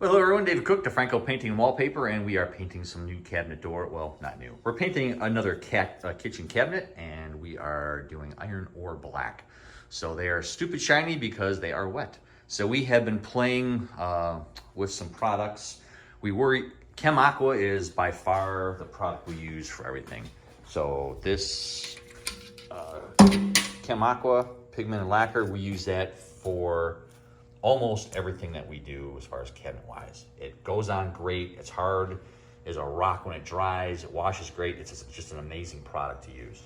Well, hello everyone, David Cook, DeFranco Painting and Wallpaper, and we are painting some new cabinet door. Well, not new. We're painting another kitchen cabinet, and we are doing iron ore black. So they are stupid shiny because they are wet. So we have been playing with some products. Chem Aqua is by far the product we use for everything. So this Chem Aqua pigment and lacquer, we use that for almost everything that we do as far as cabinet wise. It goes on great. It's hard as a rock when it dries. It washes great. It's just an amazing product to use.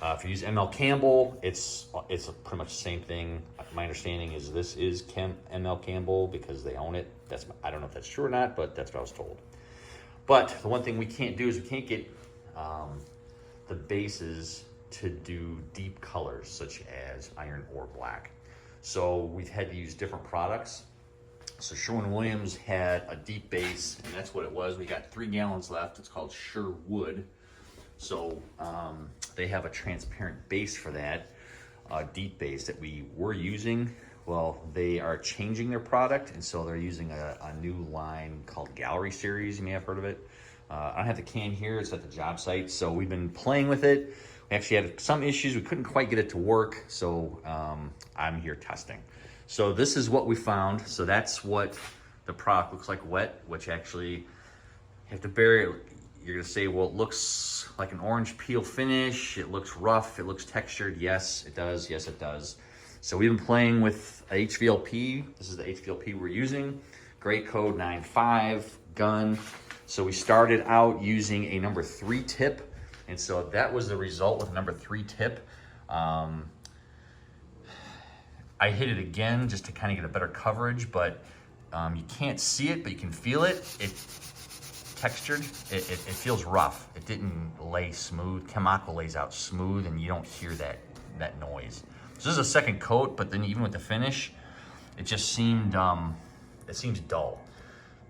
If you use ML Campbell, it's pretty much the same thing. My understanding is this is ML Campbell because they own it. I don't know if that's true or not, but that's what I was told. But the one thing we can't do is we can't get the bases to do deep colors such as iron or black. So we've had to use different products. So Sherwin-Williams had a deep base, and that's what it was. We got 3 gallons left. It's called Sherwood. So they have a transparent base for that, deep base that we were using. Well, they are changing their product, and so they're using a new line called Gallery Series. You may have heard of it. I don't have the can here. It's at the job site. So we've been playing with it. We actually had some issues. We couldn't quite get it to work, so I'm here testing. So this is what we found. So that's what the product looks like wet, which actually you have to bury it. You're gonna say, well, it looks like an orange peel finish. It looks rough, it looks textured. Yes, it does, yes, it does. So we've been playing with HVLP. This is the HVLP we're using. Grade code 95, gun. So we started out using a number 3 tip. And so that was the result with number 3 tip. I hit it again just to kind of get a better coverage, but you can't see it, but you can feel it. It's textured. It feels rough. It didn't lay smooth. Chem Aqua lays out smooth, and you don't hear that noise. So this is a second coat, but then even with the finish, it just seemed, it seems dull.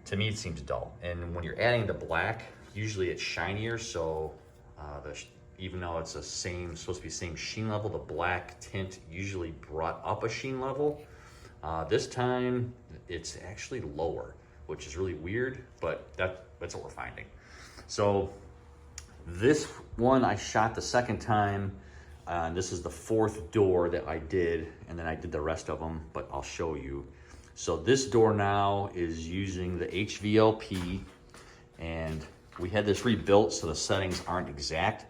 To me, it seems dull. And when you're adding the black, usually it's shinier, so even though it's supposed to be the same sheen level, the black tint usually brought up a sheen level. This time it's actually lower, which is really weird, but that's what we're finding. So this one I shot the second time. This is the 4th door that I did, and then I did the rest of them, but I'll show you. So this door now is using the HVLP, and we had this rebuilt so the settings aren't exact,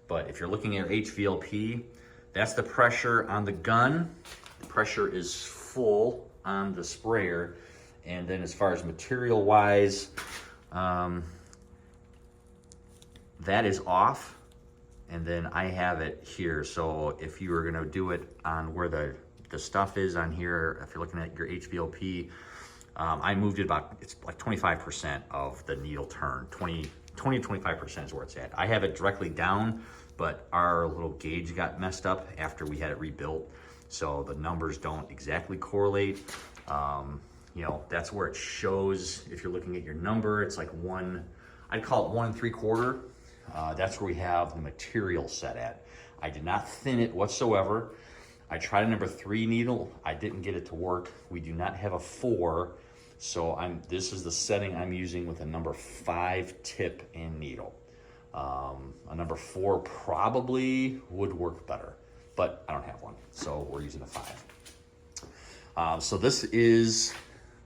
but if you're looking at HVLP, that's the pressure on the gun. The pressure is full on the sprayer, and then as far as material wise, that is off, and then I have it here. So if you were gonna do it on where the stuff is on here, if you're looking at your HVLP, I moved it it's like 25% of the needle turn. 20 to 25% is where it's at. I have it directly down, but our little gauge got messed up after we had it rebuilt. So the numbers don't exactly correlate. You know, that's where it shows. If you're looking at your number, it's like I'd call it 1 3/4. That's where we have the material set at. I did not thin it whatsoever. I tried a number 3 needle. I didn't get it to work. We do not have a 4. So this is the setting I'm using with a number 5 tip and needle. A number 4 probably would work better, but I don't have one. So we're using a 5. So this is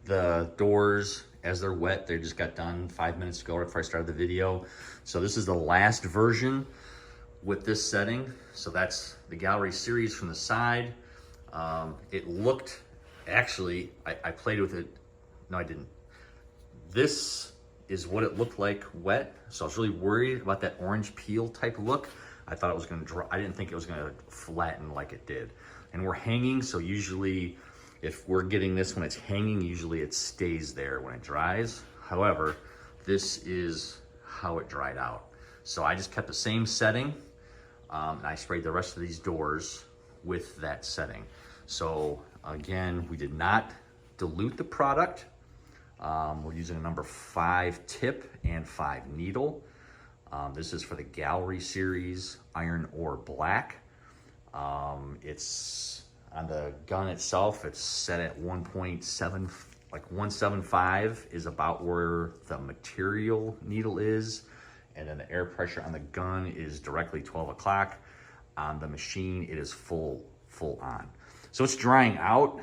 the doors as they're wet. They just got done 5 minutes ago before I started the video. So this is the last version with this setting. So that's the Gallery Series from the side. It looked, actually, I played with it. No, I didn't. This is what it looked like wet. So I was really worried about that orange peel type look. I thought it was gonna dry. I didn't think it was gonna flatten like it did. And we're hanging, so usually if we're getting this when it's hanging, usually it stays there when it dries. However, this is how it dried out. So I just kept the same setting, and I sprayed the rest of these doors with that setting. So again, we did not dilute the product. We're using a number 5 tip and 5 needle. This is for the Gallery Series Iron Ore Black. It's on the gun itself, it's set at 1.75 like 175 is about where the material needle is. And then the air pressure on the gun is directly 12 o'clock. On the machine, it is full on. So it's drying out.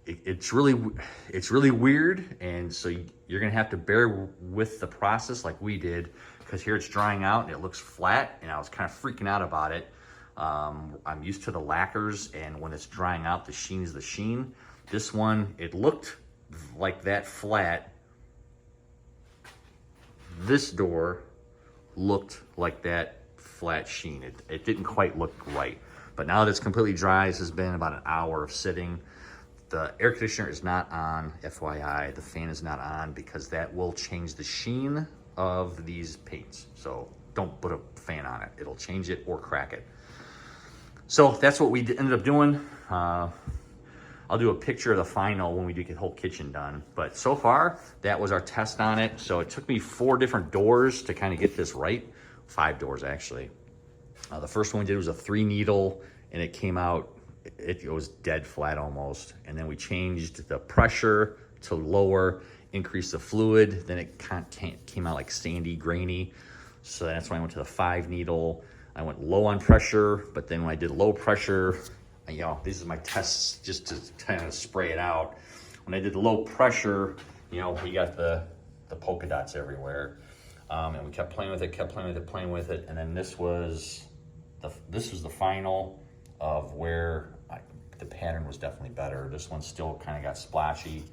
It's really weird. And so you're gonna have to bear with the process like we did, because here it's drying out and it looks flat, and I was kind of freaking out about it. I'm used to the lacquers, and when it's drying out, the sheen is the sheen. This one, it looked like that flat. This door looked like that flat sheen. It didn't quite look right. But now that it's completely dry, this has been about an hour of sitting. The air conditioner is not on, FYI. The fan is not on, because that will change the sheen of these paints. So don't put a fan on it. It'll change it or crack it. So that's what we ended up doing. I'll do a picture of the final when we do get the whole kitchen done. But so far, that was our test on it. So it took me 4 different doors to kind of get this right. 5 doors, actually. The first one we did was a 3 needle, and it came out, it was dead flat almost. And then we changed the pressure to lower, increased the fluid. Then it came out like sandy, grainy. So that's when I went to the 5 needle. I went low on pressure, but then when I did low pressure, you know, these are my tests just to kind of spray it out. When I did the low pressure, you know, we got the polka dots everywhere. And we kept playing with it, and then this was the final of where the pattern was definitely better. This one still kind of got splashy,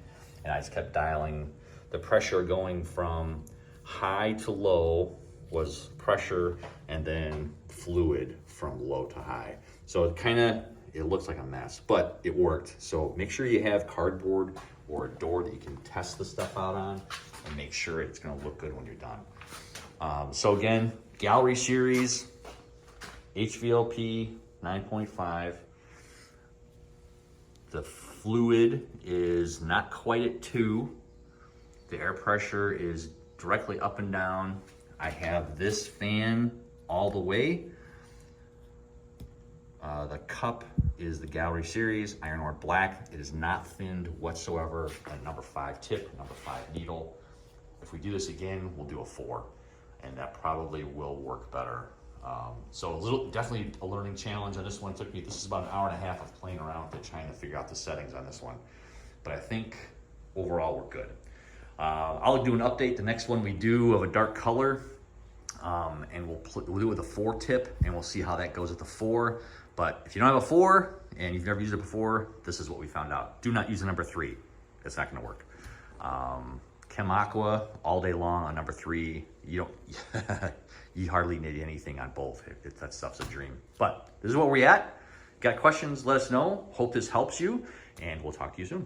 and I just kept dialing the pressure, going from high to low was pressure, and then fluid from low to high. So it looks like a mess, but it worked. So make sure you have cardboard or a door that you can test the stuff out on, and make sure it's gonna look good when you're done. So again, gallery series, HVLP 9.5. The fluid is not quite at 2. The air pressure is directly up and down. I have this fan all the way. The cup is the gallery series, iron ore black. It is not thinned whatsoever. A number 5 tip, number 5 needle. If we do this again, we'll do a 4, and that probably will work better. So definitely a learning challenge on this one. This is about an hour and a half of playing around with it, trying to figure out the settings on this one. But I think overall we're good. I'll do an update, the next one we do of a dark color, and we'll do it with a 4 tip, and we'll see how that goes with the 4. But if you don't have a 4 and you've never used it before, this is what we found out. Do not use the number 3. It's not gonna work. Chem Aqua all day long on number 3. You hardly need anything on both. That stuff's a dream. But this is where we're at. Got questions, let us know. Hope this helps you, and we'll talk to you soon.